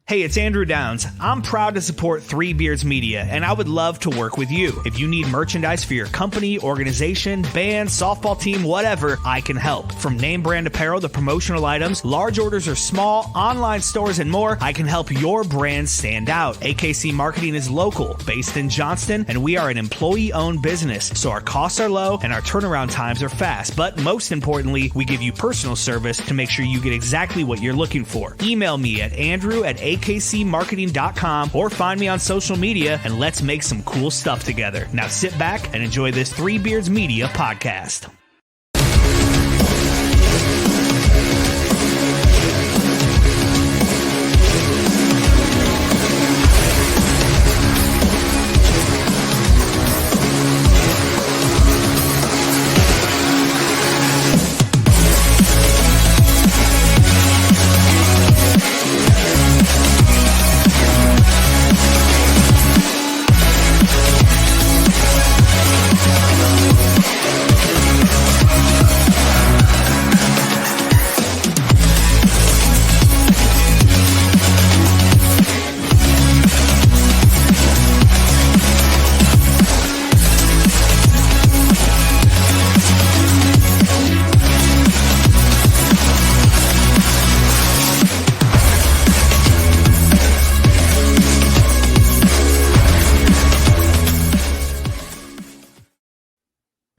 Hey, it's Andrew Downs. I'm proud to support Three Beards Media, and I would love to work with you. If you need merchandise for your company, organization, band, softball team, whatever, I can help. From name brand apparel to promotional items, large orders or small, online stores, and more, I can help your brand stand out. AKC Marketing is local, based in Johnston, and we are an employee-owned business, so our costs are low and our turnaround times are fast. But most importantly, we give you personal service to make sure you get exactly what you're looking for. Email me at andrew@akcmarketing.com or find me on social media and let's make some cool stuff together. Now sit back and enjoy this Three Beards Media podcast.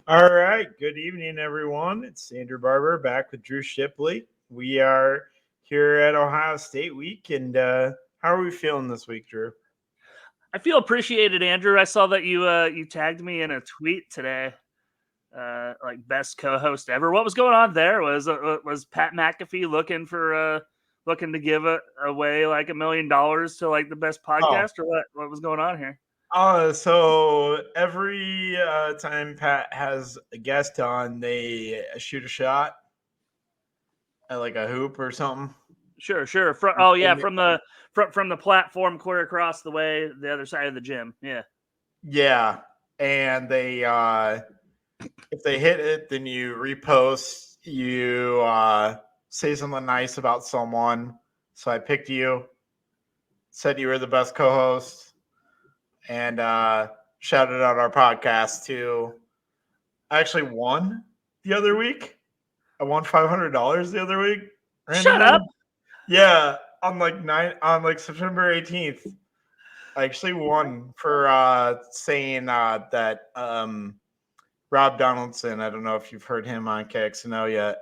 All right. Good evening, everyone. It's Andrew Barber back with Drew Shipley. We are here at Ohio State Week. And how are we feeling this week, Drew? I feel appreciated, Andrew. I saw that you tagged me in a tweet today, like best co-host ever. What was going on there? Was Pat McAfee looking to give away like $1 million to like the best podcast, or what? What was going on here? So every time Pat has a guest on, they shoot a shot at like a hoop or something. Sure. From the platform clear across the way, the other side of the gym. Yeah. And they if they hit it, then you repost. You say something nice about someone. So I picked you. Said you were the best co-host. And shouted out our podcast too. I actually won the other week. I won $500 the other week. Shut up. Yeah, on September 18th. I actually won for saying that Rob Donaldson. I don't know if you've heard him on KXNO yet.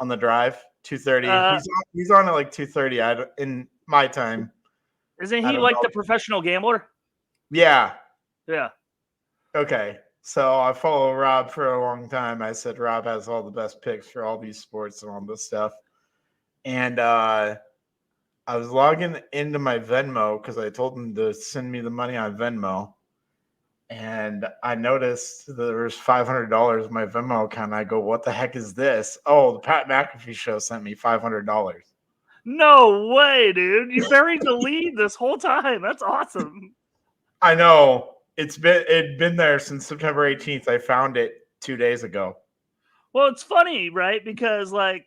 On the drive, 2:30. He's on at like 2:30. In my time. Isn't he like the professional gambler? Yeah. Okay. So I follow Rob for a long time. I said Rob has all the best picks for all these sports and all this stuff. And I was logging into my Venmo because I told him to send me the money on Venmo. And I noticed that there was $500 in my Venmo account. I go, what the heck is this? Oh, the Pat McAfee show sent me $500. No way, dude. You buried the lead this whole time. That's awesome. I know. It'd been there since September 18th. I found it 2 days ago. Well, it's funny, right? Because like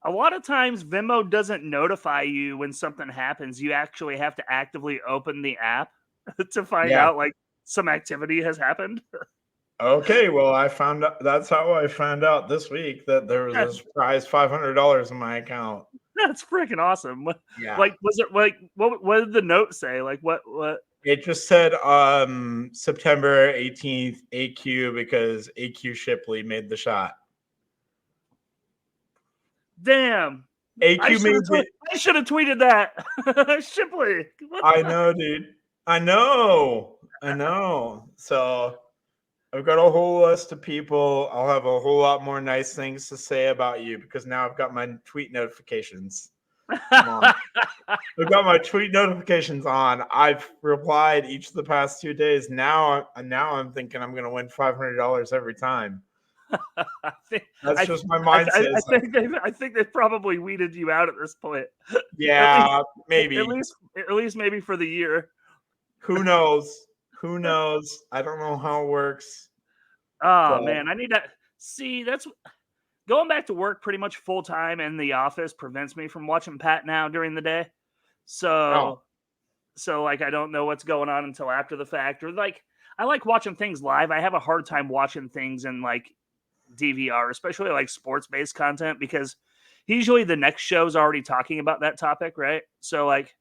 a lot of times Venmo doesn't notify you when something happens. You actually have to actively open the app to find out like some activity has happened. Okay, well, that's how I found out this week that there was a surprise $500 in my account. That's freaking awesome. Yeah. Like, was it like what did the note say? Like what? It just said September 18th AQ because AQ Shipley made the shot. Damn. AQ made it. I should have tweeted that. Shipley. I know, dude. I know. So I've got a whole list of people. I'll have a whole lot more nice things to say about you because now I've got my tweet notifications. I've got my tweet notifications on. I've replied each of the past 2 days. Now I'm thinking I'm going to win $500 every time. That's just my mindset. I think they probably weeded you out at this point. Yeah, maybe. At least maybe for the year. Who knows? I don't know how it works. Oh, man. I need to see. That's going back to work pretty much full time in the office prevents me from watching Pat now during the day. So like I don't know what's going on until after the fact. Or like I like watching things live. I have a hard time watching things in like DVR, especially like sports-based content, because usually the next show's already talking about that topic, right? So like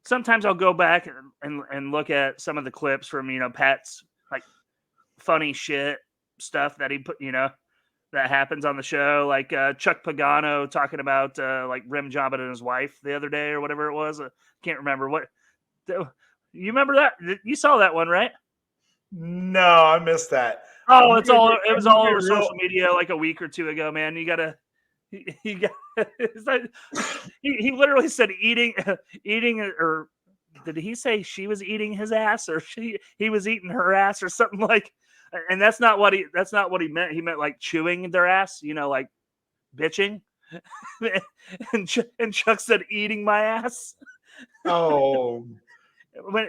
sometimes I'll go back and look at some of the clips from, Pat's like funny shit stuff that he put, that happens on the show. Like Chuck Pagano talking about like rim jobbing and his wife the other day or whatever it was. Can't remember what. You remember that? You saw that one, right? No, I missed that. Oh, it was all over social media like a week or two ago, man. You gotta, he literally said eating, or did he say she was eating his ass, or he was eating her ass, or something like? And that's not what he meant. He meant like chewing their ass, like bitching. and Chuck said eating my ass. Oh, when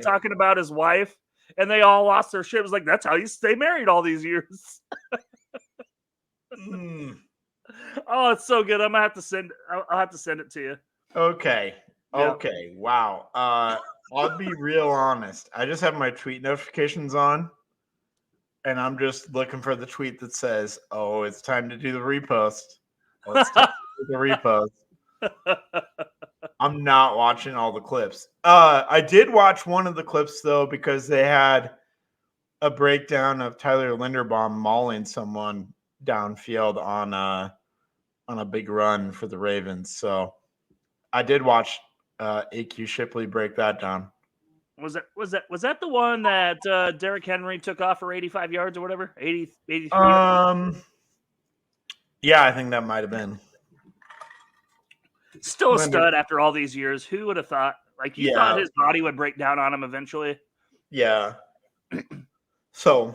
talking about his wife. And they all lost their shit. It was like, that's how you stay married all these years. Oh, it's so good. I'll have to send it to you. Okay. Okay. Wow. I'll be real honest. I just have my tweet notifications on, and I'm just looking for the tweet that says, "Oh, it's time to do the repost." Oh, it's time to do the repost. I'm not watching all the clips. I did watch one of the clips though, because they had a breakdown of Tyler Linderbaum mauling someone downfield on a big run for the Ravens. So I did watch AQ Shipley break that down. Was that the one that Derrick Henry took off for 85 yards or whatever? 83 yards? Yeah, I think that might have been. Still a stud after all these years. Who would have thought? Like, you thought his body would break down on him eventually. Yeah. So,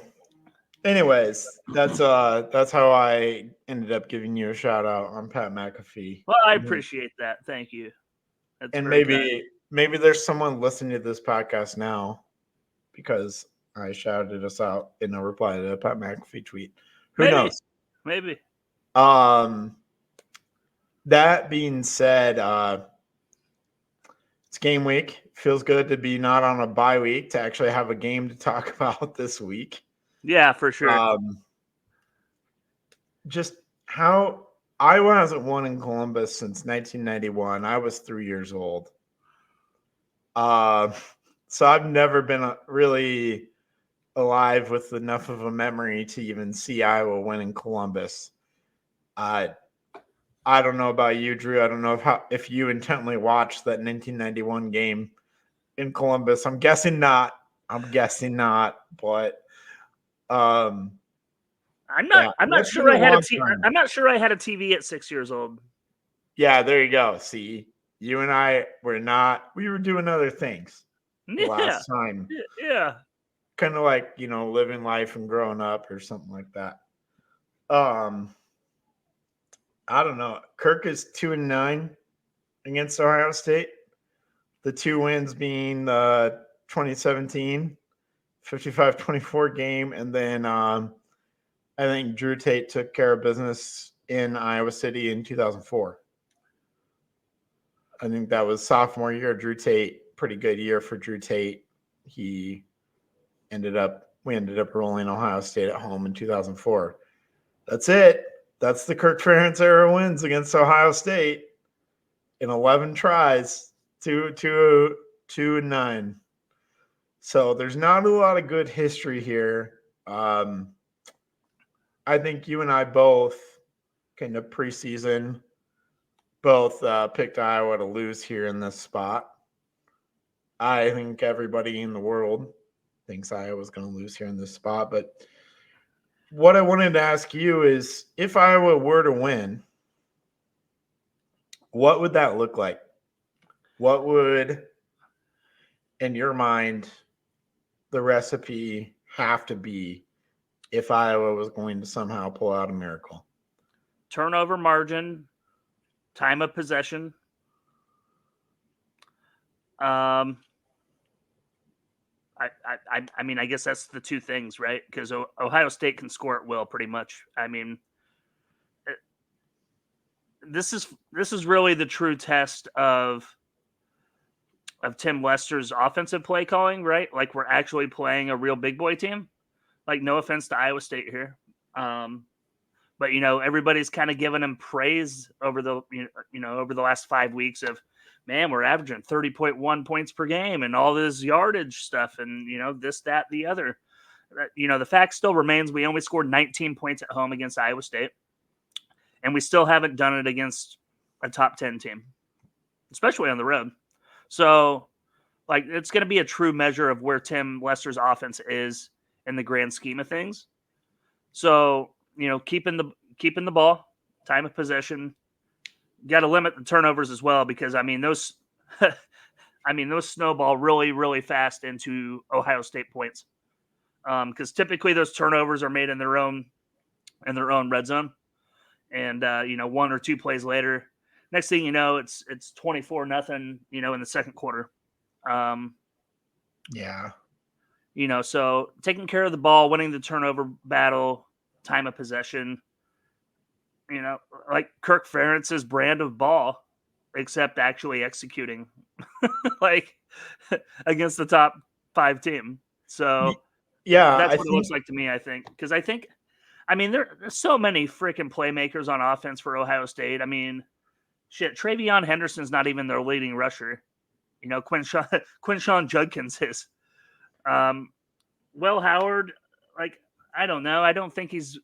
anyways, that's how I ended up giving you a shout out on Pat McAfee. Well, I appreciate that. Thank you. That's and maybe there's someone listening to this podcast now because I shouted us out in a reply to a Pat McAfee tweet. Who knows? Maybe. That being said, it's game week. Feels good to be not on a bye week, to actually have a game to talk about this week. Yeah, for sure. Just how Iowa hasn't won in Columbus since 1991. I was 3 years old. So I've never been really alive with enough of a memory to even see Iowa win in Columbus. I don't know about you, Drew. I don't know if you intently watched that 1991 game in Columbus. I'm guessing not. But I'm not sure I had a TV. I'm not sure I had a TV at 6 years old. Yeah, there you go. See, you and I were not. We were doing other things last time. Yeah. Kind of like, living life and growing up or something like that. I don't know. Kirk is 2-9 against Ohio State. The 2 wins being the 2017 55-24 game, and then I think Drew Tate took care of business in Iowa City in 2004. I think that was sophomore year. Drew Tate, pretty good year for Drew Tate. We ended up rolling Ohio State at home in 2004. That's it. That's the Kirk Ferentz era wins against Ohio State in 11 tries, 2-9. So there's not a lot of good history here. I think you and I both kind of preseason both picked Iowa to lose here in this spot. I think everybody in the world thinks Iowa's going to lose here in this spot, but what I wanted to ask you is, if Iowa were to win, what would that look like? What would, in your mind, the recipe have to be if Iowa was going to somehow pull out a miracle? Turnover margin, time of possession. I mean, I guess that's the two things, right? Because Ohio State can score at will, pretty much. I mean, this is really the true test of Tim Lester's offensive play calling, right? Like we're actually playing a real big boy team. Like no offense to Iowa State here. But everybody's kind of giving him praise over the over the last 5 weeks of, man, we're averaging 30.1 points per game and all this yardage stuff and this, that, the other. The fact still remains we only scored 19 points at home against Iowa State, and we still haven't done it against a top 10 team, especially on the road. So, like, it's going to be a true measure of where Tim Lester's offense is in the grand scheme of things. So, keeping the ball, time of possession, got to limit the turnovers as well because those snowball really, really fast into Ohio State points. Because typically those turnovers are made in their own red zone, and 1 or 2 plays later, next thing you know, it's 24-0. In the second quarter. So taking care of the ball, winning the turnover battle, time of possession, like Kirk Ferentz's brand of ball, except actually executing like against the top 5 team. So that's what it looks like to me, I think. Because there's so many freaking playmakers on offense for Ohio State. Travion Henderson's not even their leading rusher. Quinshawn Judkins is. Will Howard, like, I don't know. I don't think he's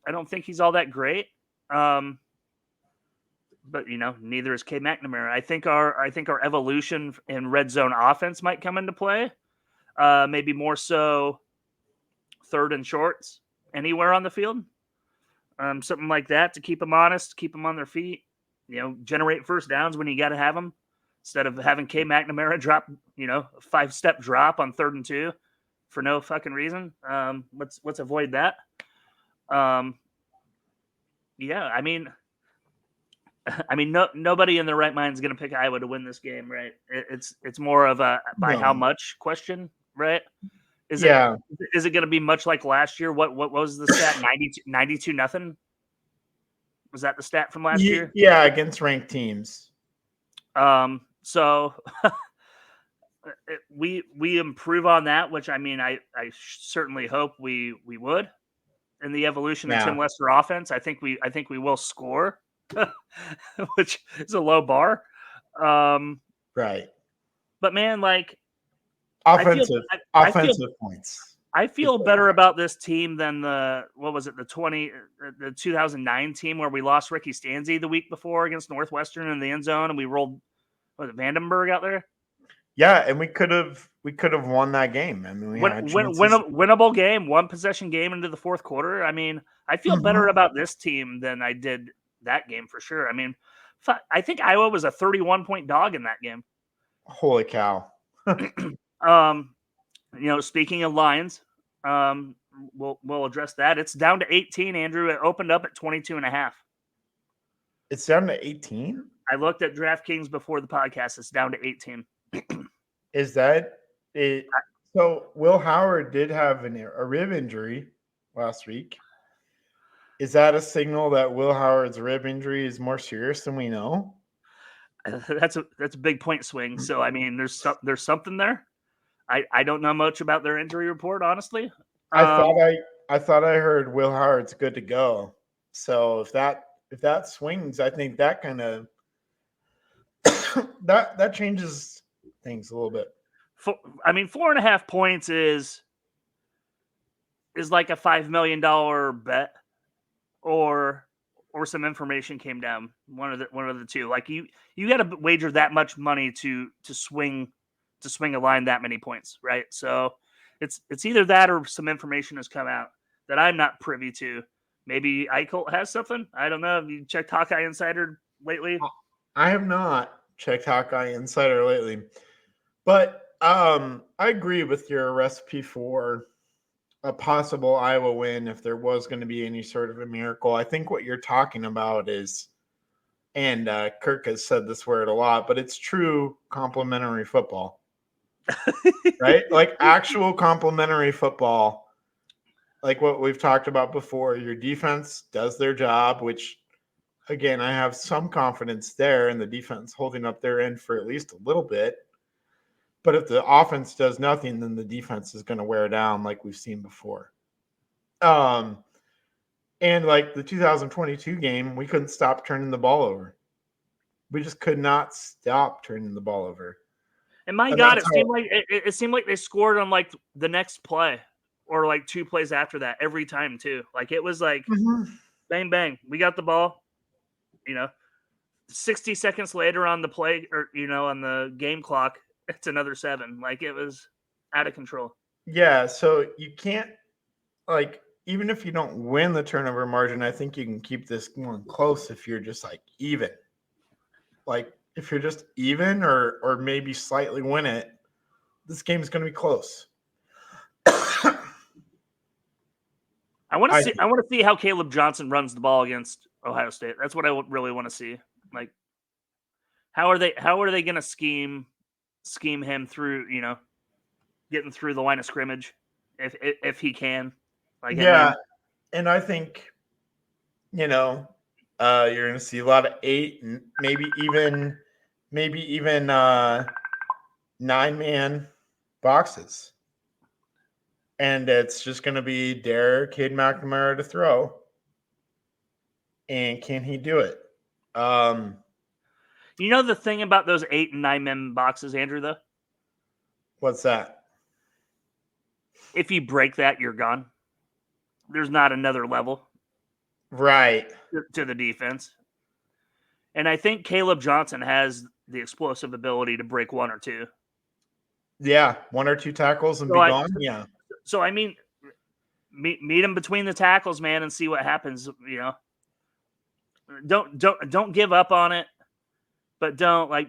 all that great. But neither is K McNamara. I think our evolution in red zone offense might come into play. Maybe more so third and shorts anywhere on the field. Something like that to keep them honest, keep them on their feet. Generate first downs when you got to have them, instead of having K McNamara drop, a 5-step drop on 3rd and 2 for no fucking reason. Let's avoid that. Nobody in their right mind is going to pick Iowa to win this game, right? It's more of a how much question, right? Is it going to be much like last year? What was the stat? 92-0? Was that the stat from last year? Yeah, against ranked teams. So we improve on that, which I certainly hope we would. In the evolution of Tim Lester offense, I think we will score, which is a low bar. Right. But man, like offensive points. I feel better about this team than the 2009 team where we lost Ricky Stanzi the week before against Northwestern in the end zone, and we rolled Vandenberg out there. Yeah, and we could have won that game. Winnable game, 1 possession game into the fourth quarter. I feel better about this team than I did that game for sure. I think Iowa was a 31-point dog in that game. Holy cow. Speaking of lines, we'll address that. It's down to 18, Andrew. It opened up at 22.5. It's down to 18? I looked at DraftKings before the podcast. It's down to 18. Is that it? So Will Howard did have a rib injury last week. Is that a signal that Will Howard's rib injury is more serious than we know? That's a big point swing. So there's something there. I don't know much about their injury report, honestly. I thought I heard Will Howard's good to go. So if that swings, I think that kind of that changes things a little bit. 4.5 points is like a $5 million bet, or some information came down. One of the two. Like you got to wager that much money to swing a line that many points, right? So it's either that or some information has come out that I'm not privy to. Maybe Eichel has something. I don't know. Have you checked Hawkeye Insider lately? I have not checked Hawkeye Insider lately, but I agree with your recipe for a possible Iowa win if there was going to be any sort of a miracle. I think what you're talking about is, and Kirk has said this word a lot, but it's true complementary football, right? Like actual complementary football, like what we've talked about before. Your defense does their job, which again, I have some confidence there in the defense holding up their end for at least a little bit. But if the offense does nothing, then the defense is going to wear down like we've seen before. And like the 2022 game, we couldn't stop turning the ball over. We just could not stop turning the ball over. And my God, it seemed like they scored on like the next play or like 2 plays after that every time too. Like it was like bang bang, we got the ball. 60 seconds later on the play or on the game clock, it's another 7. Like it was out of control. Yeah, so you can't like even if you don't win the turnover margin, I think you can keep this one close if you're just like even. Like if you're just even or maybe slightly win it, this game is going to be close. I want to see how Caleb Johnson runs the ball against Ohio State. That's what I really want to see. Like how are they going to scheme him through, getting through the line of scrimmage if he can. Like and I think you're going to see a lot of 8 and maybe even 9-man boxes. And it's just going to be dare Cade McNamara to throw. And can he do it? The thing about those 8 and 9-man boxes, Andrew, though? What's that? If you break that, you're gone. There's not another level. Right. To the defense. And I think Caleb Johnson has the explosive ability to break 1 or 2. Yeah, 1 or 2 tackles and be gone. Yeah. So I mean, meet him between the tackles, man, and see what happens. Don't give up on it, but don't like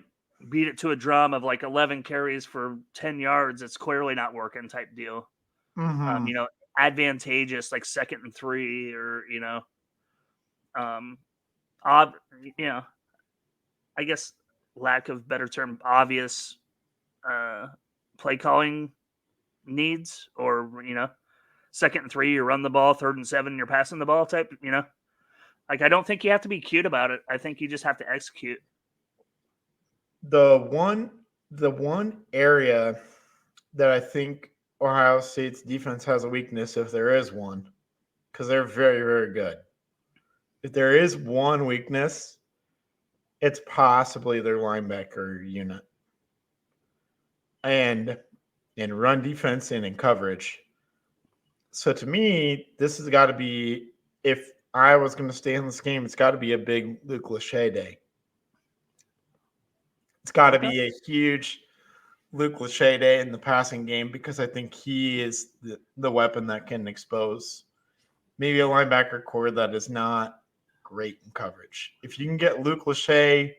beat it to a drum of like 11 carries for 10 yards. It's clearly not working type deal. Mm-hmm. Advantageous like 2nd and 3 or I guess lack of better term, obvious play calling needs or 2nd and 3 you run the ball, 3rd and 7 you're passing the ball type. Like I don't think you have to be cute about it. I think you just have to execute. The one area that I think Ohio State's defense has a weakness, if there is one, because they're very, very good. If there is one weakness, it's possibly their linebacker unit. And in run defense and in coverage. So to me, this has got to be, if I was going to stay in this game, it's got to be a big Luke Lachey day. It's got to be a huge Luke Lachey day in the passing game because I think he is the weapon that can expose maybe a linebacker core that is not great in coverage. If you can get Luke Lachey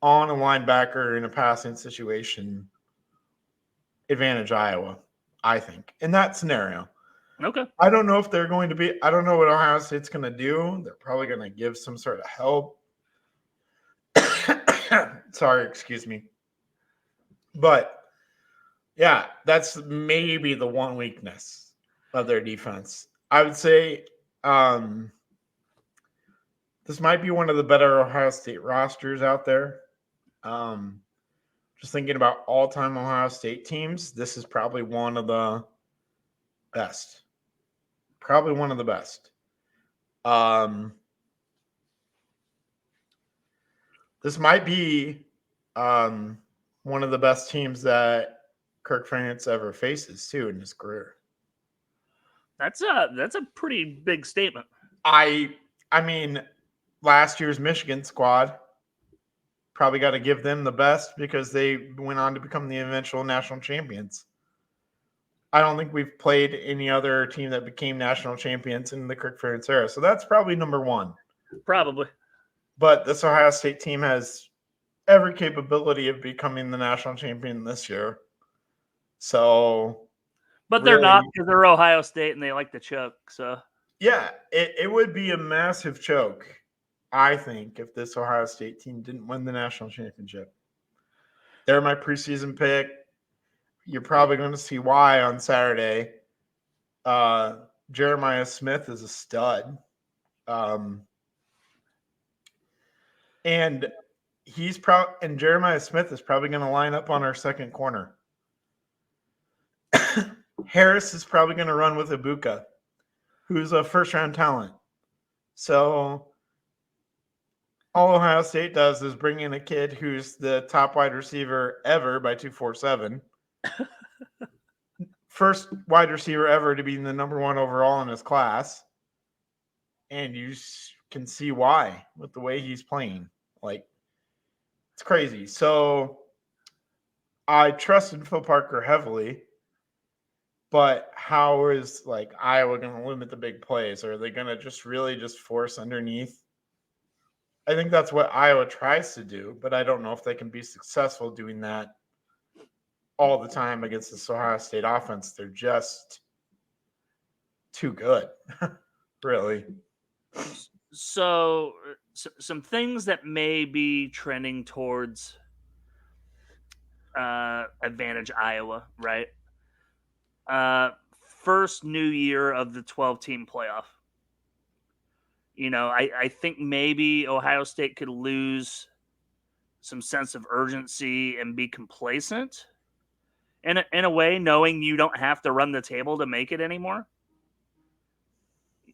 on a linebacker in a passing situation, advantage Iowa, I think, in that scenario. Okay. I don't know if they're going to be – I don't know what Ohio State's going to do. They're probably going to give some sort of help. Sorry, excuse me. But, yeah, that's maybe the one weakness of their defense. I would say this might be one of the better Ohio State rosters out there. Just thinking about all-time Ohio State teams, this is probably one of the best. Probably one of the best. This might be one of the best teams that Kirk Ferentz ever faces too in his career. That's a pretty big statement. I mean, last year's Michigan squad, probably got to give them the best because they went on to become the eventual national champions. I don't think we've played any other team that became national champions in the Kirk Ferentz era. So that's probably number one. Probably. But this Ohio State team has every capability of becoming the national champion this year. So, but they're not, because they're Ohio State and they like to choke. So, yeah, it would be a massive choke, I think, if this Ohio State team didn't win the national championship. They're my preseason pick. You're probably going to see why on Saturday. Jeremiah Smith is a stud. And and Jeremiah Smith is probably going to line up on our second corner. Harris is probably going to run with Ibuka, who's a first-round talent. So all Ohio State does is bring in a kid who's the top wide receiver ever by 247. First wide receiver ever to be the number one overall in his class. And you can see why with the way he's playing. Like, it's crazy. So I trusted Phil Parker heavily. But how is Iowa going to limit the big plays? Are they going to just force underneath? I think that's what Iowa tries to do, but I don't know if they can be successful doing that all the time against this Ohio State offense. They're just too good, really. So some things that may be trending towards advantage Iowa, right? First new year of the 12-team playoff. I think maybe Ohio State could lose some sense of urgency and be complacent in a way, knowing you don't have to run the table to make it anymore.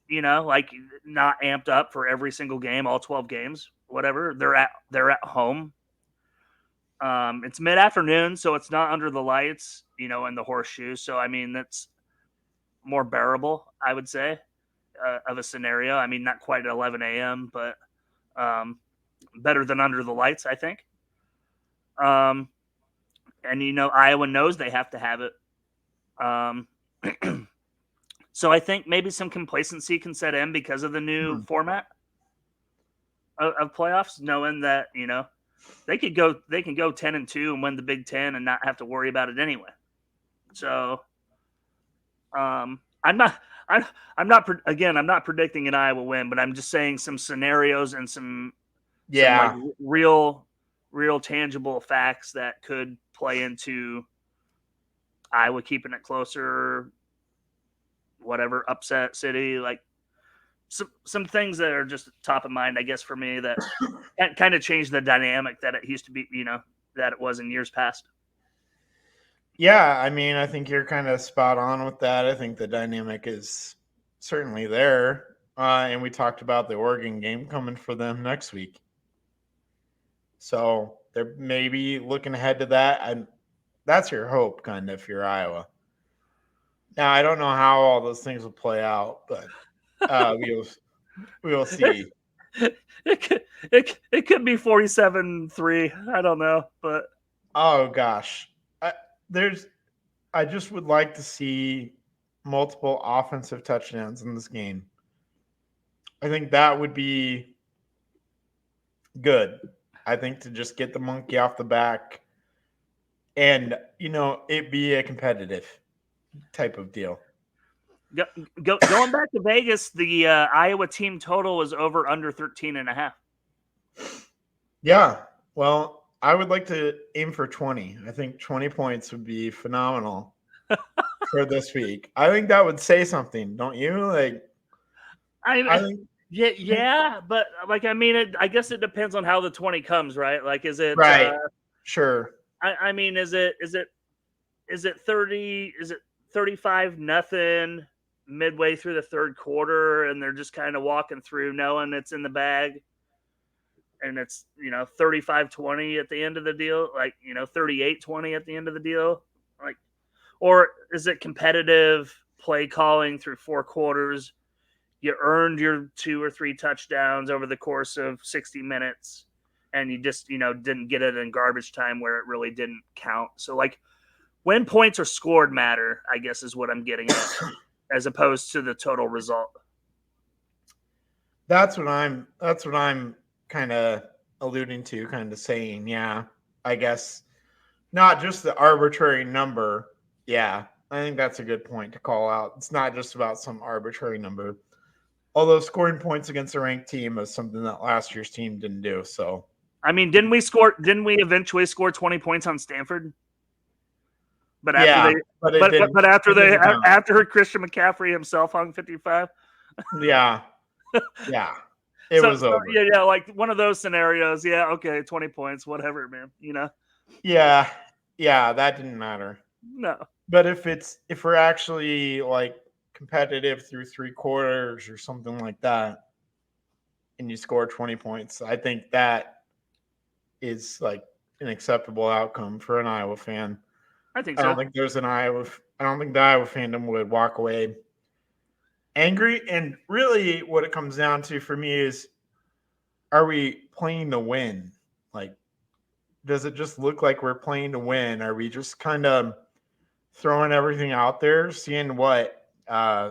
Not amped up for every single game, all 12 games, whatever. They're at home. It's mid-afternoon, so it's not under the lights, in the horseshoe. So, I mean, that's more bearable, I would say, of a scenario. I mean, not quite at 11 a.m., but better than under the lights, I think. And, Iowa knows they have to have it. So I think maybe some complacency can set in because of the new format of playoffs, knowing that, they can go 10-2 and win the Big Ten and not have to worry about it anyway. So I'm not predicting an Iowa win, but I'm just saying some scenarios and some real tangible facts that could play into Iowa keeping it closer, whatever, upset city, some things that are just top of mind, I guess, for me that kind of changed the dynamic that it used to be, that it was in years past. Yeah, I mean, I think you're kind of spot on with that. I think the dynamic is certainly there. And we talked about the Oregon game coming for them next week. So they're maybe looking ahead to that. And that's your hope, kind of, if you're Iowa. Now, I don't know how all those things will play out, but we'll see. It could be 47-3. I don't know, but oh gosh, I just would like to see multiple offensive touchdowns in this game. I think that would be good. I think to just get the monkey off the back and it be a competitive type of deal. Going back to Vegas, the Iowa team total was over under 13.5. Yeah, well, I would like to aim for 20. I think 20 points would be phenomenal for this week. I think that would say something, don't you? I think, but I guess it depends on how the 20 comes, right? Is it right? Sure. I mean, is it 30? Is it 35-0 midway through the third quarter, and they're just kind of walking through knowing it's in the bag, and it's 35-20 at the end of the deal, 38-20 at the end of the deal, or is it competitive play calling through four quarters? You earned your 2 or 3 touchdowns over the course of 60 minutes, and you just didn't get it in garbage time where it really didn't count. So when points are scored matter, I guess, is what I'm getting at, as opposed to the total result. That's what I'm kind of alluding to, kind of saying, yeah, I guess not just the arbitrary number. Yeah, I think that's a good point to call out. It's not just about some arbitrary number. Although scoring points against a ranked team is something that last year's team didn't do. So, I mean, didn't we eventually score 20 points on Stanford? But after after Christian McCaffrey himself hung 55. Yeah. Yeah. It was over. Yeah, like one of those scenarios. Yeah, okay, 20 points, whatever, man. Yeah, that didn't matter. No. But if we're actually like competitive through 3 quarters or something like that, and you score 20 points, I think that is like an acceptable outcome for an Iowa fan. I think I so. don't think the Iowa fandom would walk away angry. And really what it comes down to for me is, are we playing to win? Like, does it just look like we're playing to win? Are we just kind of throwing everything out there, seeing what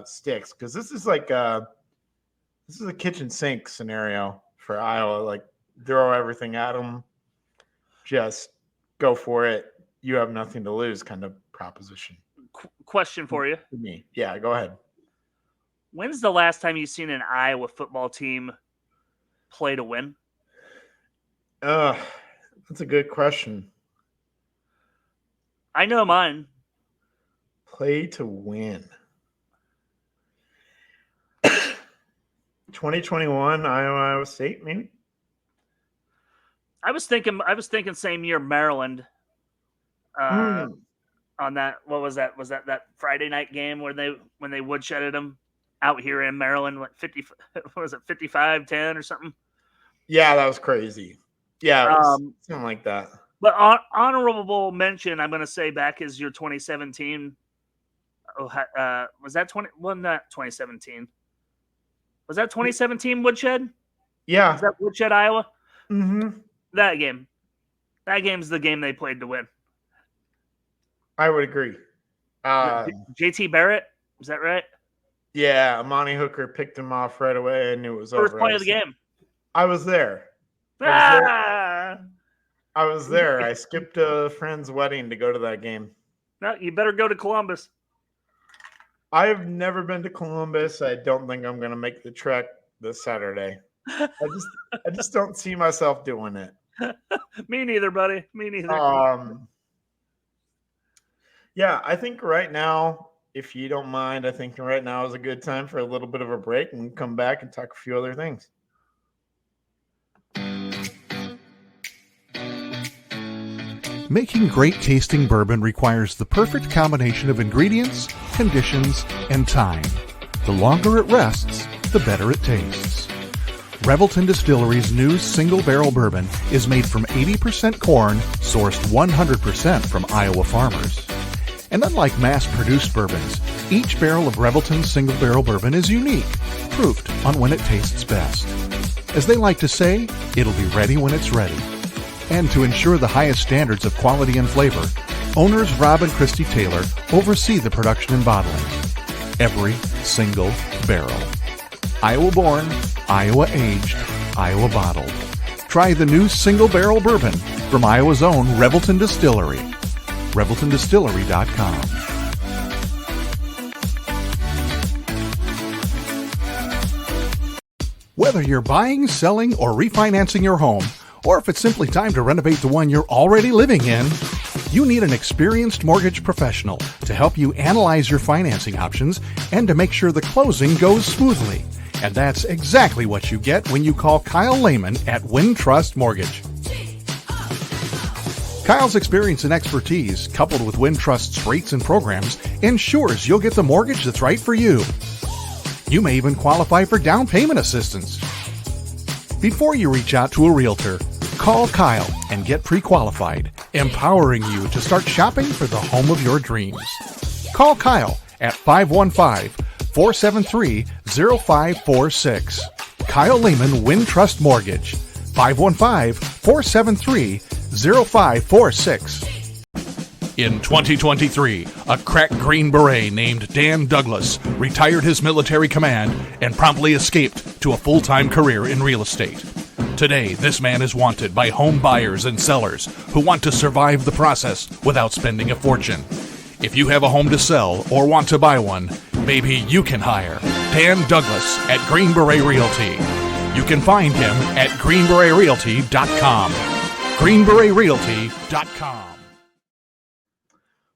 sticks? Because this is a kitchen sink scenario for Iowa. Like, throw everything at them, just go for it. You have nothing to lose, kind of proposition. Question for you. For me, yeah, go ahead. When's the last time you've seen an Iowa football team play to win? That's a good question. I know mine. Play to win. 2021 Iowa State, maybe. I was thinking same year Maryland. On that, what was that? Was that Friday night game when they woodshedded them out here in Maryland? Like 50, what was it, 55-10 or something? Yeah, that was crazy. Yeah, something like that. But honorable mention, I'm going to say back is your 2017. Was that 20? Well, not 2017. Was that 2017 Woodshed? Yeah. Was that Woodshed, Iowa? Mm-hmm. That game. That game's the game they played to win. I would agree. JT Barrett, is that right? Yeah, Amani Hooker picked him off right away. I knew it was First over. play of the game. I was there. I was there. I skipped a friend's wedding to go to that game. No, you better go to Columbus. I've never been to Columbus. I don't think I'm going to make the trek this Saturday. I just don't see myself doing it. Me neither, buddy. Me neither. Yeah, I think right now, if you don't mind, I think right now is a good time for a little bit of a break and come back and talk a few other things. Making great tasting bourbon requires the perfect combination of ingredients, conditions, and time. The longer it rests, the better it tastes. Revelton Distillery's new single barrel bourbon is made from 80% corn, sourced 100% from Iowa farmers. And unlike mass-produced bourbons, each barrel of Revelton's single barrel bourbon is unique, proofed on when it tastes best. As they like to say, it'll be ready when it's ready. And to ensure the highest standards of quality and flavor, owners Rob and Christy Taylor oversee the production and bottling. Every single barrel. Iowa born, Iowa aged, Iowa bottled. Try the new single barrel bourbon from Iowa's own Revelton Distillery. ReveltonDistillery.com. Whether you're buying, selling, or refinancing your home, or if it's simply time to renovate the one you're already living in, you need an experienced mortgage professional to help you analyze your financing options and to make sure the closing goes smoothly. And that's exactly what you get when you call Kyle Lehman at Wintrust Mortgage. Kyle's experience and expertise, coupled with Wintrust's rates and programs, ensures you'll get the mortgage that's right for you. You may even qualify for down payment assistance. Before you reach out to a realtor, call Kyle and get pre-qualified, empowering you to start shopping for the home of your dreams. Call Kyle at 515-473-0546. Kyle Lehman Wintrust Mortgage, 515-473-0546. In 2023, a crack Green Beret named Dan Douglas retired his military command and promptly escaped to a full-time career in real estate. Today, this man is wanted by home buyers and sellers who want to survive the process without spending a fortune. If you have a home to sell or want to buy one, maybe you can hire Dan Douglas at Green Beret Realty. You can find him at greenberetrealty.com. greenberetrealty.com.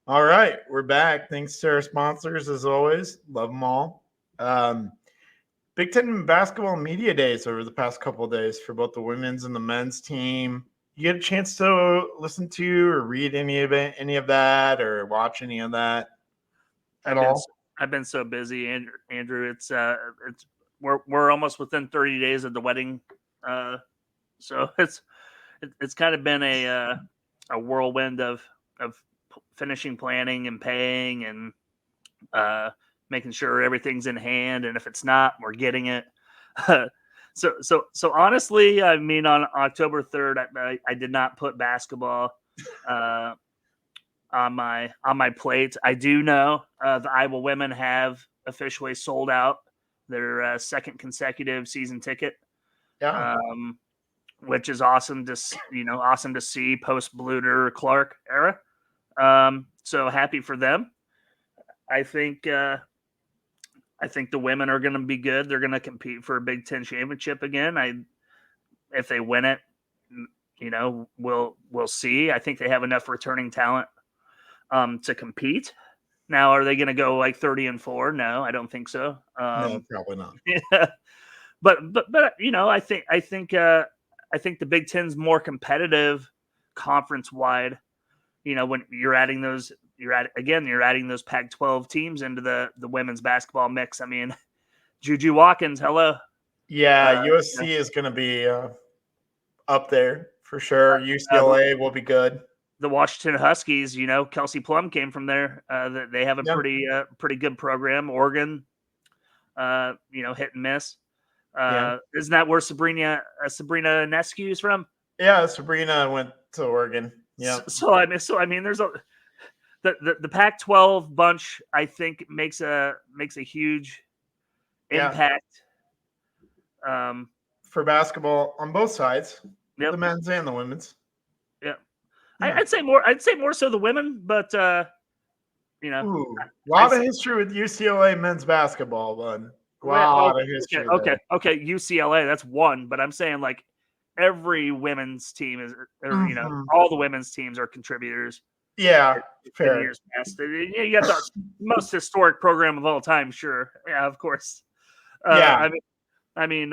All right, we're back. Thanks to our sponsors, as always. Love them all. Big Ten basketball media days over the past couple of days for both the women's and the men's team. You get a chance to listen to or read any of that, or watch any of that at all? I've been so busy, Andrew. It's we're almost within 30 days of the wedding, so it's kind of been a whirlwind of finishing planning and paying and making sure everything's in hand, and if it's not, we're getting it. So honestly, I mean, on October 3rd, I did not put basketball on my plate. I do know the Iowa women have officially sold out their second consecutive season ticket. Yeah. Which is awesome to see post Bluter Clark era. So happy for them. I think the women are going to be good. They're going to compete for a Big Ten championship again. If they win it, we'll see. I think they have enough returning talent to compete. Now, are they going to go like 30-4? No, I don't think so. No, probably not. Yeah. But I think the Big Ten's more competitive conference wide. When you're adding those Pac-12 teams into the women's basketball mix. I mean, Juju Watkins, hello. Yeah, USC is going to be up there for sure. UCLA will be good. The Washington Huskies, Kelsey Plum came from there. They have a pretty good program. Oregon, hit and miss. Isn't that where Sabrina Nescu is from? Yeah, Sabrina went to Oregon. Yeah. So I mean, there's the Pac-12 bunch. I think makes a huge impact for basketball on both sides, the men's and the women's. Yeah, I'd say more so the women, but a lot of history with UCLA men's basketball, bud. Lot of history. Okay, UCLA, that's one, but I'm saying like every women's team is, all the women's teams are contributors. Yeah, fair. Years past. You got the most historic program of all time, sure. Yeah, of course. I mean,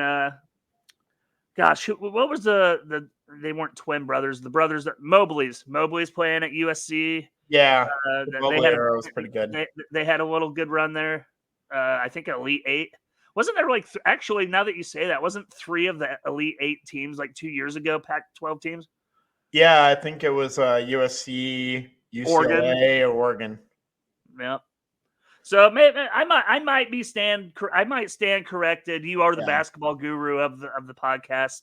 gosh, what was the they weren't twin brothers, the brothers that Mobley's playing at USC. Yeah, they had was pretty good. They had a little good run there. I think Elite Eight. Wasn't there like actually? Now that you say that, wasn't 3 of the Elite 8 teams like 2 years ago Pac-12 teams? Yeah, I think it was USC, UCLA, or Oregon. Yeah. So maybe I might stand corrected. You are the basketball guru of the podcast,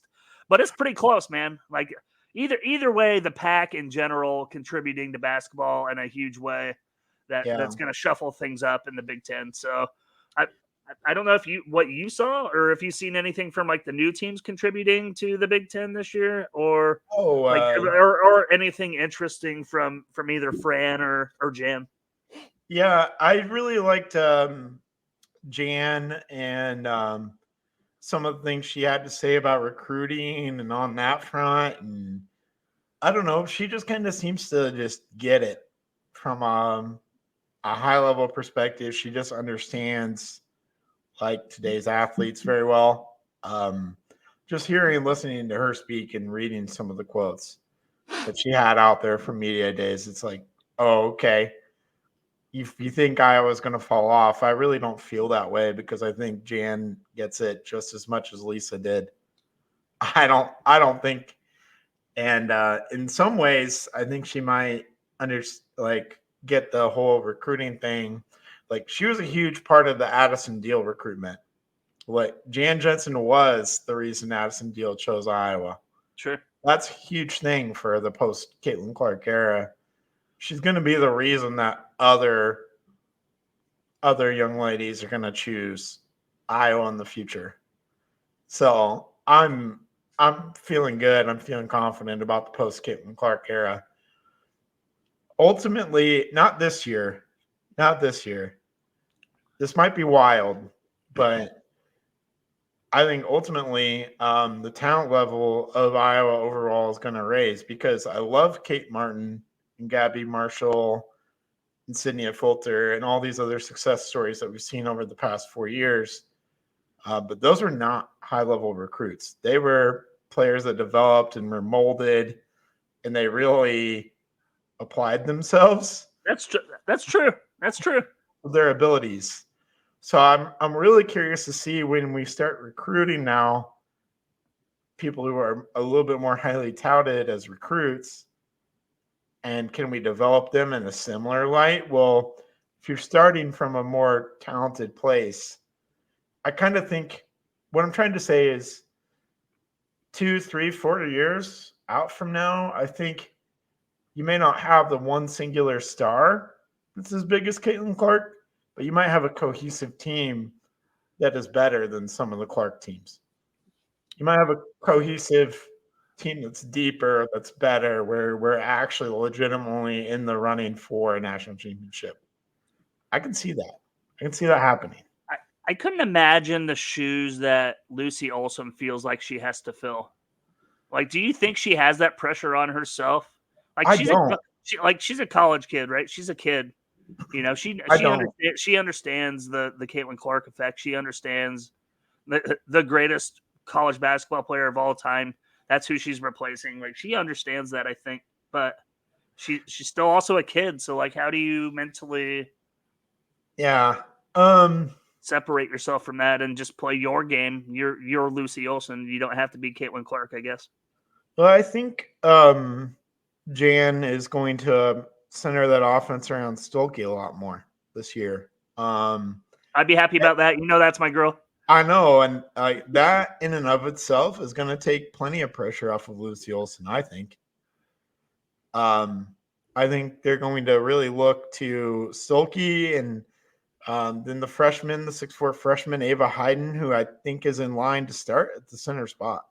but it's pretty close, man. Like either way, the Pac in general contributing to basketball in a huge way that's going to shuffle things up in the Big Ten. So I don't know what you saw or if you've seen anything from like the new teams contributing to the Big Ten this year or or anything interesting from either Fran or Jan. Yeah, I really liked Jan and some of the things she had to say about recruiting and on that front. And I don't know, she just kind of seems to just get it from a high level perspective. She just understands like today's athletes very well. Just hearing and listening to her speak and reading some of the quotes that she had out there from media days, it's like, oh, okay. If you think Iowa's going to fall off, I really don't feel that way because I think Jan gets it just as much as Lisa did. I don't think, and in some ways, I think she might get the whole recruiting thing. Like she was a huge part of the Addison Deal recruitment. Like Jan Jensen was the reason Addison Deal chose Iowa. Sure, that's a huge thing for the post Caitlin Clark era. She's going to be the reason that other young ladies are going to choose Iowa in the future. So I'm feeling good. I'm feeling confident about the post Caitlin Clark era. Ultimately, not this year. This might be wild, but I think ultimately the talent level of Iowa overall is going to raise because I love Kate Martin and Gabby Marshall and Sydney Fulter and all these other success stories that we've seen over the past 4 years. But those were not high-level recruits. They were players that developed and were molded, and they really applied themselves. That's true. That's true. That's true. Their abilities. So I'm really curious to see when we start recruiting now people who are a little bit more highly touted as recruits, and can we develop them in a similar light? Well, if you're starting from a more talented place, I kind of think what I'm trying to say is 2, 3, 4 years out from now, I think you may not have the one singular star that's as big as Caitlin Clark, but you might have a cohesive team that is better than some of the Clark teams. You might have a cohesive team that's deeper, that's better, where we're actually legitimately in the running for a national championship. I can see that. I can see that happening. I couldn't imagine the shoes that Lucy Olson feels like she has to fill. Like, do you think she has that pressure on herself? Like, I don't. She's a college kid, right? She's a kid. You know, she understands the Caitlin Clark effect. She understands the greatest college basketball player of all time. That's who she's replacing. Like, she understands that, I think. But she's still also a kid. So, like, how do you mentally separate yourself from that and just play your game? You're Lucy Olson. You don't have to be Caitlin Clark, I guess. Well, I think Jan is going to center that offense around Stolke a lot more this year. I'd be happy about that. You know, that's my girl. I know, and that in and of itself is going to take plenty of pressure off of Lucy Olson, I think. I think they're going to really look to Stolke and then the 6'4" freshman, Ava Hayden, who I think is in line to start at the center spot.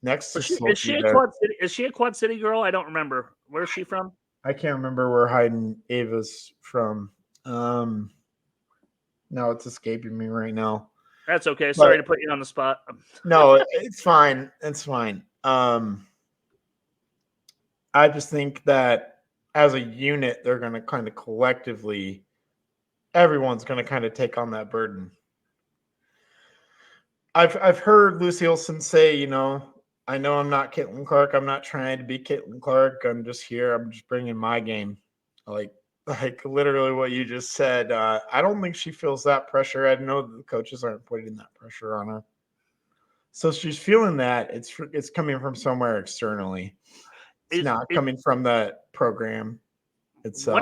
Next to Stolke. Is she a Quad City girl? I don't remember. Where is she from? I can't remember where Ava's from. No, it's escaping me right now. That's okay. Sorry to put you on the spot. No, it's fine. It's fine. I just think that as a unit, they're going to kind of collectively, everyone's going to kind of take on that burden. I've heard Lucy Olson say, you know I'm not Caitlin Clark. I'm not trying to be Caitlin Clark. I'm just here. I'm just bringing my game. Like literally what you just said. I don't think she feels that pressure. I know that the coaches aren't putting that pressure on her. So she's feeling that. It's coming from somewhere externally. It's not coming from the program itself.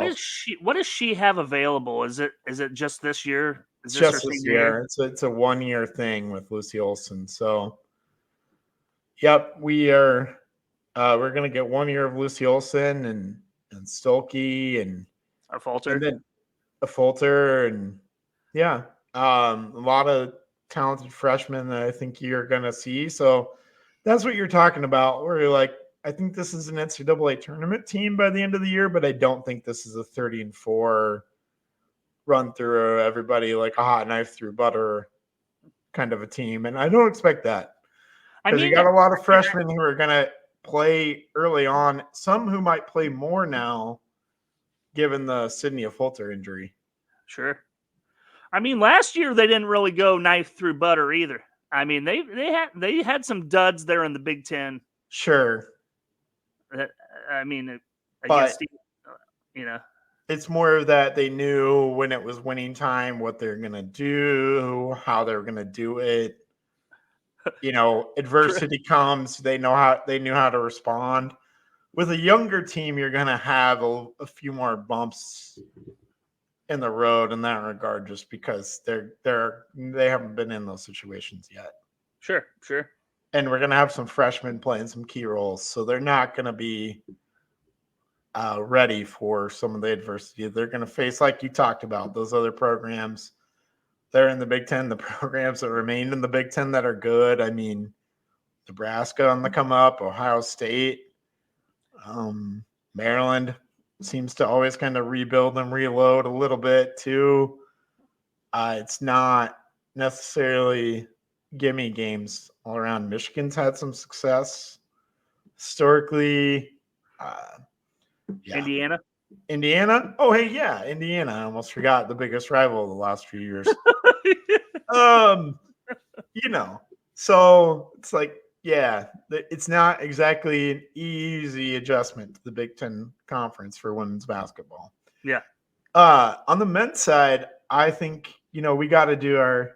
What does she have available? Is it just this year? It's just this year. It's a 1-year thing with Lucy Olson. So, yep, we're going to get 1 year of Lucy Olson and Stolke and a Falter, and then a Falter, and a lot of talented freshmen that I think you're going to see. So that's what you're talking about. Where you're like, I think this is an NCAA tournament team by the end of the year, but I don't think this is a 30-4 run through everybody like a hot knife through butter kind of a team. And I don't expect that. Because you got a lot of freshmen who are going to play early on, some who might play more now, given the Sydney Fulter injury. Sure. I mean, last year they didn't really go knife through butter either. I mean, they had some duds there in the Big Ten. Sure. I mean, against, it's more of that they knew when it was winning time, what they're going to do, how they're going to do it. Adversity comes, they knew how to respond. With a younger team, you're going to have a few more bumps in the road in that regard, just because they haven't been in those situations yet. Sure. And we're going to have some freshmen playing some key roles, so they're not going to be ready for some of the adversity they're going to face, like you talked about, those other programs. They're in the Big Ten, the programs that remain in the Big Ten that are good. I mean, Nebraska on the come up, Ohio State, Maryland seems to always kind of rebuild and reload a little bit too. It's not necessarily gimme games all around. Michigan's had some success historically. Indiana. Oh, hey, yeah, Indiana. I almost forgot the biggest rival of the last few years. So it's like, yeah, it's not exactly an easy adjustment to the Big Ten Conference for women's basketball. Yeah. On the men's side, I think, we got to do our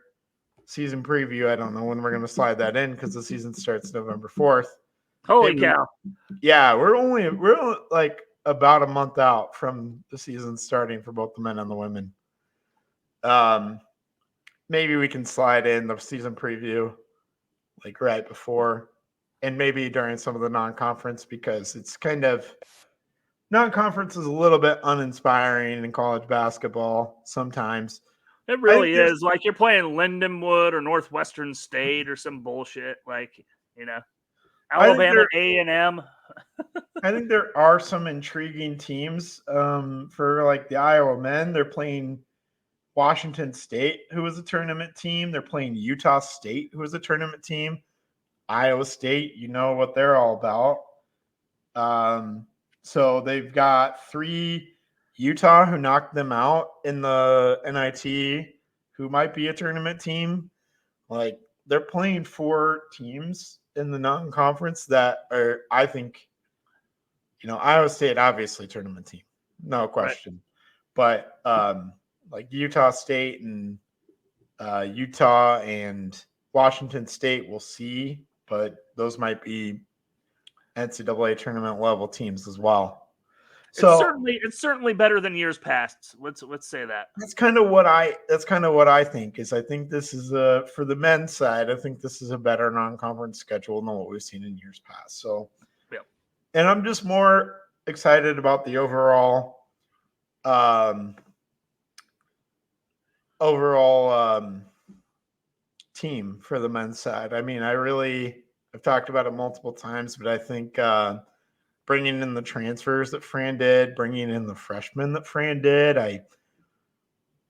season preview. I don't know when we're going to slide that in because the season starts November 4th. Holy cow. Yeah, we're only like about a month out from the season starting for both the men and the women. Maybe we can slide in the season preview like right before, and maybe during some of the non-conference, because it's kind of non-conference is a little bit uninspiring in college basketball sometimes. It really is. Like you're playing Lindenwood or Northwestern State or some bullshit. Like, Alabama A&M. I think there are some intriguing teams for like the Iowa men. They're playing Washington State, who was a tournament team. They're playing Utah State, who was a tournament team. Iowa State, you know what they're all about. So they've got 3 Utah who knocked them out in the NIT, who might be a tournament team. Like they're playing 4 teams in the non-conference that are, I think, Iowa State obviously tournament team, no question. Right. But like Utah State and Utah and Washington State, we'll see. But those might be NCAA tournament level teams as well. So it's certainly better than years past. Let's say that. That's kind of what I think is. I think this is for the men's side. I think this is a better non-conference schedule than what we've seen in years past. So, yeah. And I'm just more excited about the overall team for the men's side. I mean, I've talked about it multiple times, but I think bringing in the transfers that Fran did, bringing in the freshmen that Fran did,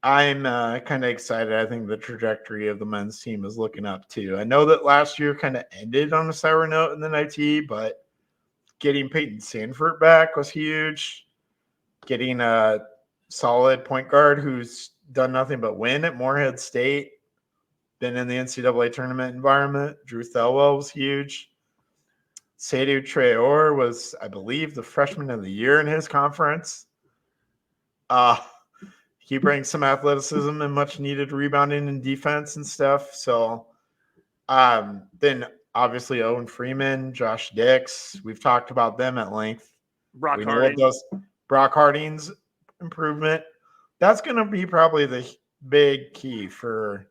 I'm kind of excited. I think the trajectory of the men's team is looking up too. I know that last year kind of ended on a sour note in the NIT, but getting Peyton Sanford back was huge. Getting a solid point guard who's done nothing but win at Morehead State, been in the NCAA tournament environment. Drew Thelwell was huge. Seydou Traore was, I believe, the freshman of the year in his conference. He brings some athleticism and much needed rebounding and defense and stuff. So then obviously Owen Freeman, Josh Dix, we've talked about them at length. Brock Harding's improvement. That's going to be probably the big key for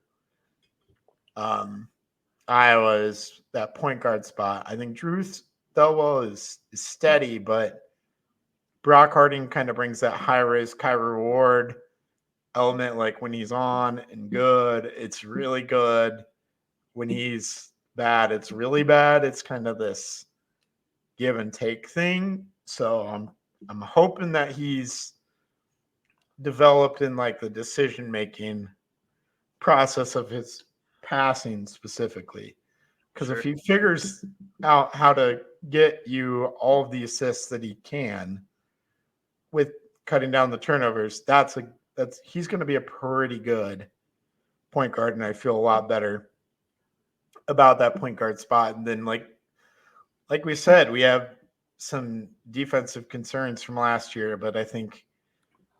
Iowa is that point guard spot. I think Drew Thelwell is steady, but Brock Harding kind of brings that high risk, high reward element. Like when he's on and good, it's really good. When he's bad, it's really bad. It's kind of this give and take thing. So I'm hoping that he's developed in like the decision making process of his passing specifically, because if he figures out how to get you all of the assists that he can with cutting down the turnovers, he's going to be a pretty good point guard, and I feel a lot better about that point guard spot. And then like we said, we have some defensive concerns from last year, but I think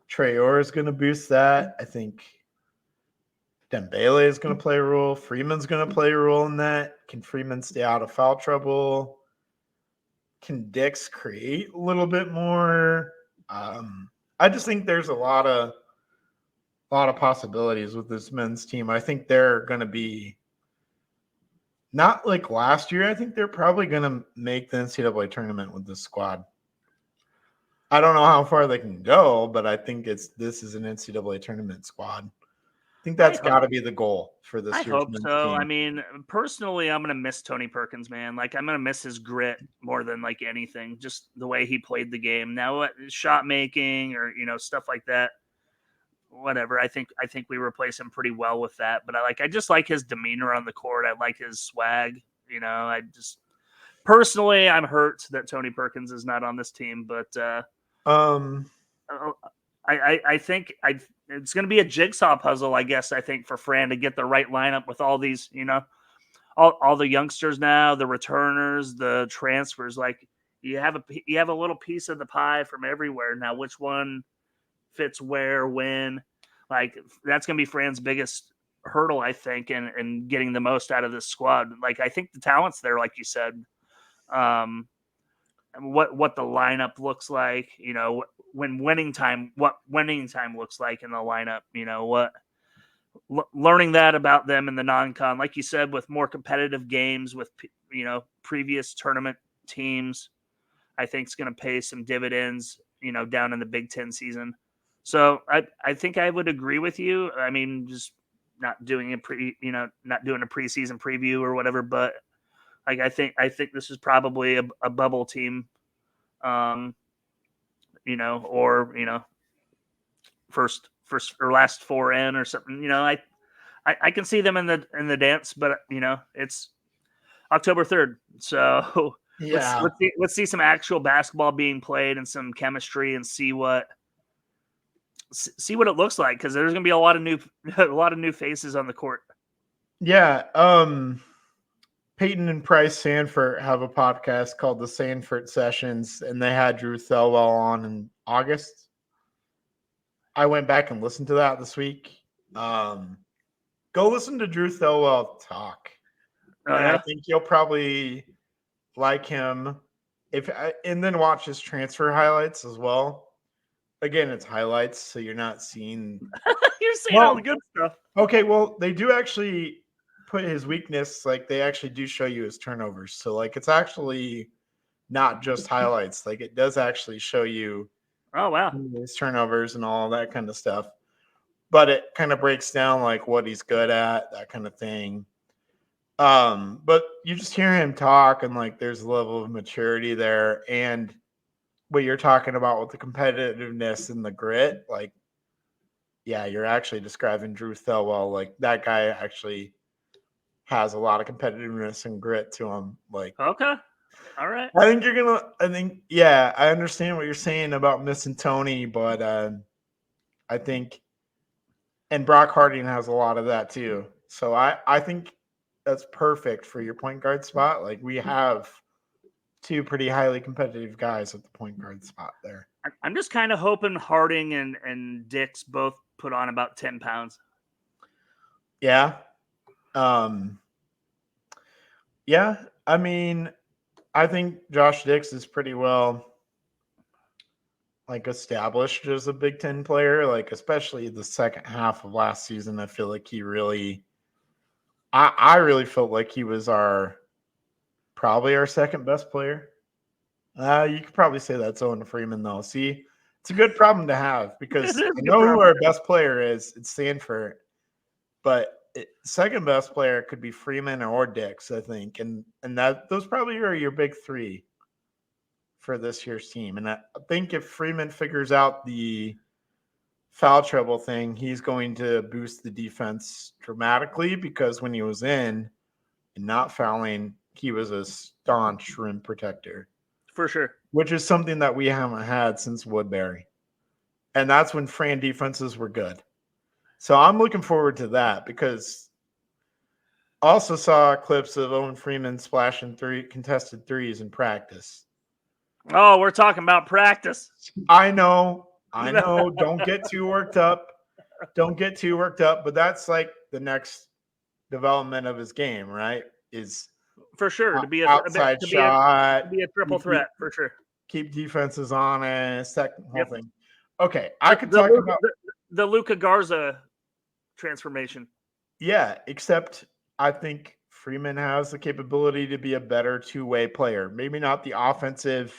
Traore is going to boost that. I think Dembele is going to play a role. Freeman's going to play a role in that. Can Freeman stay out of foul trouble? Can Dix create a little bit more? I just think there's a lot of possibilities with this men's team. I think they're going to be not like last year. I think they're probably going to make the NCAA tournament with this squad. I don't know how far they can go, but I think this is an NCAA tournament squad. I think that's got to be the goal for this year's men's team. I mean, personally, I'm going to miss Tony Perkins, man. Like, I'm going to miss his grit more than like anything. Just the way he played the game. Now, shot making or stuff like that, whatever. I think we replace him pretty well with that. But I just like his demeanor on the court. I like his swag. I just personally, I'm hurt that Tony Perkins is not on this team. But I think it's going to be a jigsaw puzzle, I guess. I think for Fran to get the right lineup with all these, all the youngsters now, the returners, the transfers. Like you have a little piece of the pie from everywhere now. Which one fits where, when? Like that's going to be Fran's biggest hurdle, I think, and getting the most out of this squad. Like I think the talent's there, like you said. What the lineup looks like, what winning time looks like in the lineup, learning that about them in the non-con, like you said, with more competitive games with, previous tournament teams, I think it's going to pay some dividends, down in the Big Ten season. So I think I would agree with you. I mean, just not doing a preseason preview or whatever, but like I think this is probably a bubble team, or first or last four in or something. I can see them in the dance, but it's October 3rd, so Yeah. let's see some actual basketball being played and some chemistry and see what it looks like, because there's gonna be a lot of new faces on the court. Yeah. Peyton and Price Sanford have a podcast called the Sanford Sessions, and they had Drew Thelwell on in August. I went back and listened to that this week. Go listen to Drew Thelwell talk. Oh, and yeah? I think you'll probably like him and then watch his transfer highlights as well. Again, it's highlights, so you're not seeing. You're seeing all the good stuff. Okay, well, they do actually put his weakness, like they actually do show you his turnovers. So like it's actually not just highlights. Like it does actually show you his turnovers and all that kind of stuff. But it kind of breaks down like what he's good at, that kind of thing. But you just hear him talk and like there's a level of maturity there. And what you're talking about with the competitiveness and the grit, like, yeah, you're actually describing Drew Thelwell. Like that guy actually has a lot of competitiveness and grit to him. Like, okay, all right. I think, yeah, I understand what you're saying about missing Tony, but I think, and Brock Harding has a lot of that too. So I think that's perfect for your point guard spot. Like we have two pretty highly competitive guys at the point guard spot there. I'm just kind of hoping Harding and Dix both put on about 10 pounds. Yeah. Yeah. I mean, I think Josh Dix is pretty well like established as a Big Ten player, like especially the second half of last season. I feel like he really, I really felt like he was probably our second best player. You could probably say that's Owen Freeman though. See, it's a good problem to have because I know who our best player is. It's Sanford, but second best player could be Freeman or Dix, I think, and those probably are your big three for this year's team. And I think if Freeman figures out the foul trouble thing, he's going to boost the defense dramatically because when he was in and not fouling, he was a staunch rim protector. For sure. Which is something that we haven't had since Woodbury. And that's when Fran defenses were good. So I'm looking forward to that because I also saw clips of Owen Freeman splashing contested threes in practice. Oh, we're talking about practice. I know. Don't get too worked up. But that's like the next development of his game, right? Is for sure to be outside shot, to be a triple threat for sure. Keep defenses honest, that whole thing. Okay, I could talk about the Luka Garza transformation. Yeah, except I think Freeman has the capability to be a better two-way player. Maybe not the offensive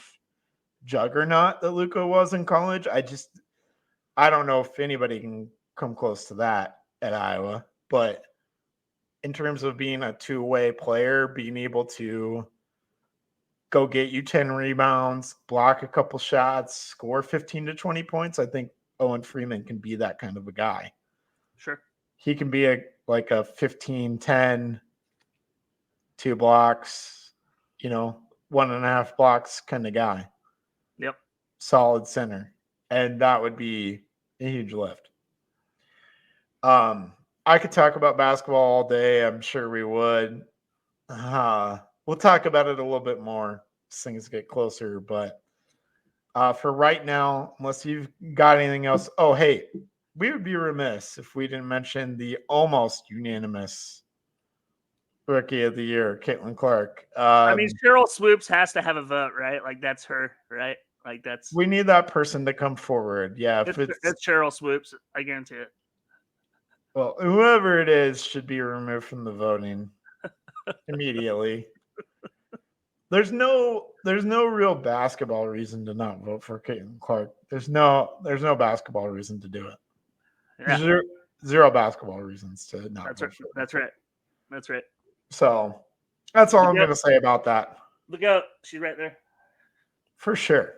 juggernaut that Luka was in college. I don't know if anybody can come close to that at Iowa, but in terms of being a two-way player, being able to go get you 10 rebounds, block a couple shots, score 15 to 20 points, I think Owen Freeman can be that kind of a guy. Sure. He can be a 15-10, 2 blocks, 1.5 blocks kind of guy. Yep. Solid center. And that would be A huge lift. I could talk about basketball all day. I'm sure we would. We'll talk about it a little bit more as things get closer. But for right now, unless you've got anything else. Oh, hey, we would be remiss if we didn't mention the almost unanimous Rookie of the Year, Caitlin Clark. I mean, Cheryl Swoops has to have a vote, right? Like, that's her, right? Like, that's... We need that person to come forward. Yeah, if it's Cheryl Swoops. I guarantee it. Well, whoever it is should be removed from the voting immediately. There's no real basketball reason to not vote for Caitlin Clark. There's no basketball reason to do it. Yeah. Zero basketball reasons to not vote for her. That's right. So that's all I'm going to say about that. Look out. She's right there. For sure.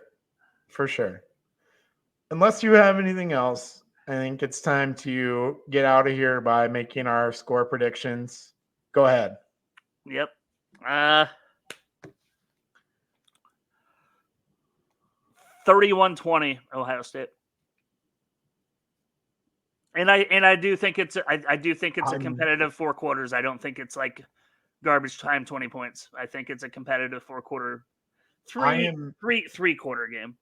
Unless you have anything else, I think it's time to get out of here by making our score predictions. Go ahead. Yep. 31-20 Ohio State. And I do think it's a competitive 4 quarters. I don't think it's like garbage time 20 points. I think it's a competitive 4 quarter three quarter game.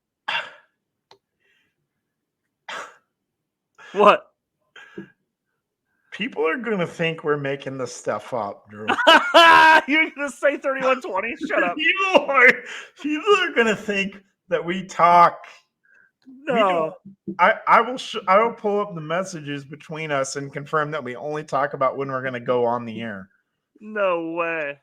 What? People are going to think we're making this stuff up, Drew. You're going to say 31-20? Shut up. People are going to think that we talk. No. I will pull up the messages between us and confirm that we only talk about when we're going to go on the air. No way.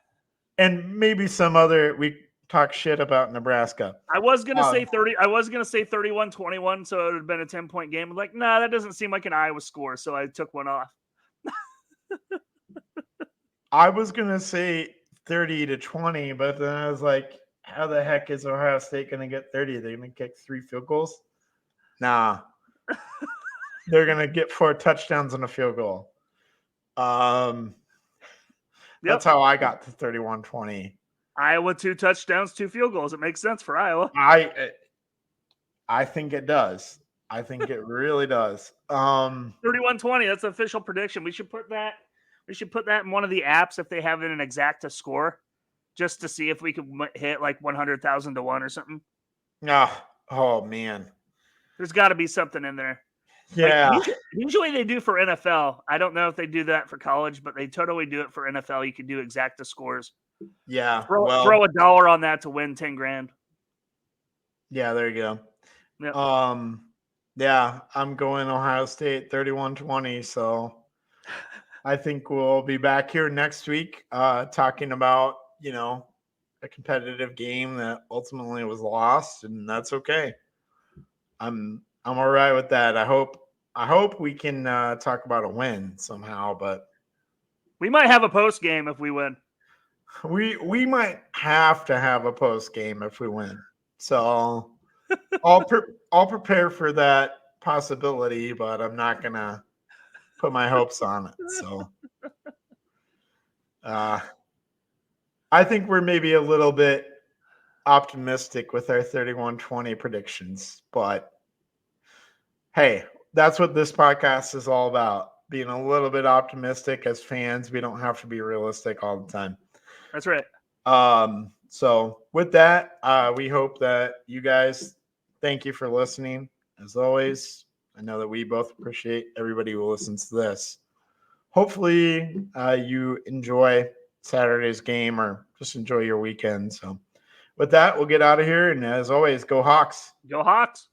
And maybe some other we talk shit about Nebraska. I was gonna say 31-21, so it would have been a 10-point game. I'm like, nah, that doesn't seem like an Iowa score, so I took one off. I was gonna say 30-20, but then I was like, how the heck is Ohio State gonna get 30? They're gonna kick 3 field goals? Nah. They're gonna get 4 touchdowns and a field goal. That's how I got to 31-20. Iowa 2 touchdowns, 2 field goals. It makes sense for Iowa. I think it does. I think it really does. 31-20. That's the official prediction. We should put that in one of the apps if they have an exacta score, just to see if we could hit like 100,000 to 1 or something. Oh man, there's got to be something in there. Yeah. Like, usually they do for NFL. I don't know if they do that for college, but they totally do it for NFL. You can do exacta scores. Yeah. Throw $1 on that to win 10 grand. Yeah, there you go. Yep. Yeah, I'm going Ohio State 31-20. So I think we'll be back here next week talking about, a competitive game that ultimately was lost, and that's okay. I'm all right with that. I hope we can talk about a win somehow, but we might have a post game if we win. We might have to have a post game if we win. So I'll prepare for that possibility, but I'm not gonna put my hopes on it. So I think we're maybe a little bit optimistic with our 31-20 predictions, but hey, that's what this podcast is all about. Being a little bit optimistic as fans. We don't have to be realistic all the time. That's right. So with that, we hope that you guys, thank you for listening. As always, I know that we both appreciate everybody who listens to this. Hopefully you enjoy Saturday's game or just enjoy your weekend. So with that, we'll get out of here. And as always, go Hawks. Go Hawks.